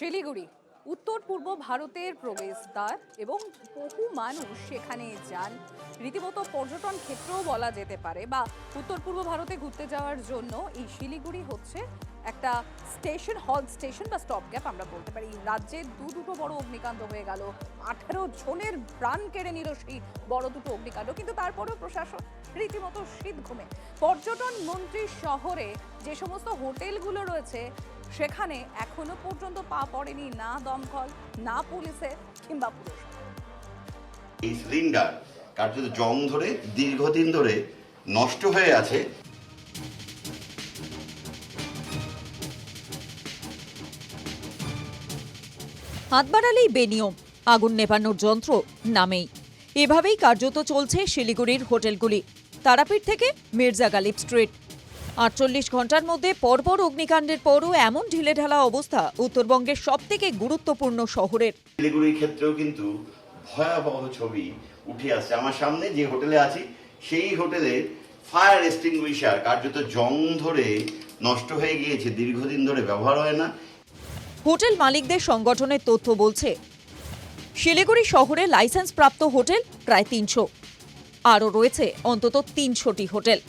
শিলিগুড়ি উত্তর পূর্ব ভারতের প্রবেশদ্বার এবং বহু মানুষ সেখানে যান। রীতিমতো পর্যটন ক্ষেত্রও বলা যেতে পারে, বা উত্তর পূর্ব ভারতে ঘুরতে যাওয়ার জন্য এই শিলিগুড়ি হচ্ছে একটা স্টেশন, হল স্টেশন বা স্টপ গ্যাপ আমরা বলতে পারি। রাজ্যে দুটো বড় অগ্নিকাণ্ড হয়ে গেল, 18 জনের প্রাণ কেড়ে নিল সেই বড় দুটো অগ্নিকাণ্ড, কিন্তু তারপরেও প্রশাসন রীতিমতো শীত ঘুমে। পর্যটন মন্ত্রী শহরে যে সমস্ত হোটেলগুলো রয়েছে সেখানে এখনো পর্যন্ত পা পড়েনি না দমকল, না পুলিশের কিংবা পুরসভা। এই সিলিন্ডার কার্যত জং ধরে দীর্ঘদিন ধরে নষ্ট হয়ে আছে। হাত বাড়ালেই বেনিয়ম, আগুন নেভানোর যন্ত্র নামেই। এভাবেই কার্যত চলছে শিলিগুড়ির হোটেলগুলি। তারাপীঠ থেকে মির্জা গালিব স্ট্রিট। 48 ঘন্টার মধ্যে পরপর অগ্নিকাণ্ডের পরও এমন ঢিলেঢালা অবস্থা উত্তরবঙ্গের সবথেকে গুরুত্বপূর্ণ শহরের। শিলিগুড়ির ক্ষেত্রেও কিন্তু ভয়াবহ ছবি উঠে আসছে। আমার সামনে যে হোটেলে আছি সেই হোটেলে ফায়ার এক্সটিংগুইশার কার্যত জং ধরে নষ্ট হয়ে গিয়েছে, দীর্ঘদিন ধরে ব্যবহার হয় না। হোটেল মালিকদের সংগঠনের তথ্য বলছে, শিলিগুড়ি শহরে লাইসেন্স প্রাপ্ত হোটেল প্রায় 300, আরও রয়েছে অন্তত 300টি হোটেল।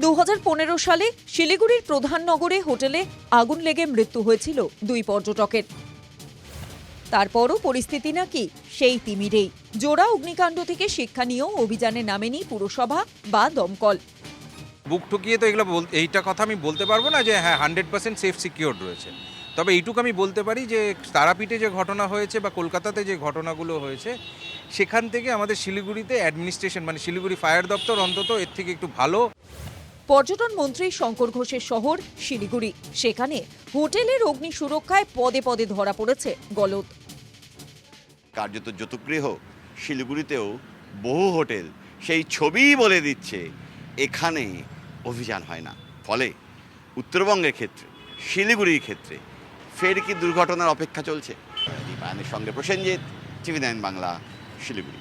2015 সালে শিলিগুড়ির প্রধান নগরে হোটেলে আগুন লেগে মৃত্যু হয়েছিল 2 পর্যটকের। তারপরও পরিস্থিতি নাকি সেই তিমিরেই। জোড়া অগ্নিকাণ্ড থেকে শিক্ষা নিয়েও অভিযানে নামেনি পুরসভা বা দমকল। বুক ঠুকিয়ে তো এইটা কথা আমি বলতে পারবো না যে হ্যাঁ 100% সেফ সিকিউর রয়েছে। তবে এইটুকু আমি বলতে পারি যে তারাপীঠে যে ঘটনা হয়েছে বা কলকাতাতে যে ঘটনাগুলো হয়েছে সেখান থেকে আমাদের শিলিগুড়িতে অ্যাডমিনিস্ট্রেশন মানে শিলিগুড়ি ফায়ার দপ্তর অন্তত এর থেকে একটু ভালো। পর্যটন মন্ত্রী শঙ্কর ঘোষের শহর শিলিগুড়ি, সেখানে হোটেলের অগ্নি সুরক্ষায় পদে পদে ধরা পড়েছে গলদ। কার্যত যতগৃহ শিলিগুড়িতেও বহু হোটেল সেই ছবিই বলে দিচ্ছে এখানে অভিযান হয় না। ফলে উত্তরবঙ্গের ক্ষেত্রে, শিলিগুড়ির ক্ষেত্রে ফের কি দুর্ঘটনার অপেক্ষা চলছে? দীপায়নের সঙ্গে প্রসেনজিৎ, টিভি9 বাংলা, শিলিগুড়ি।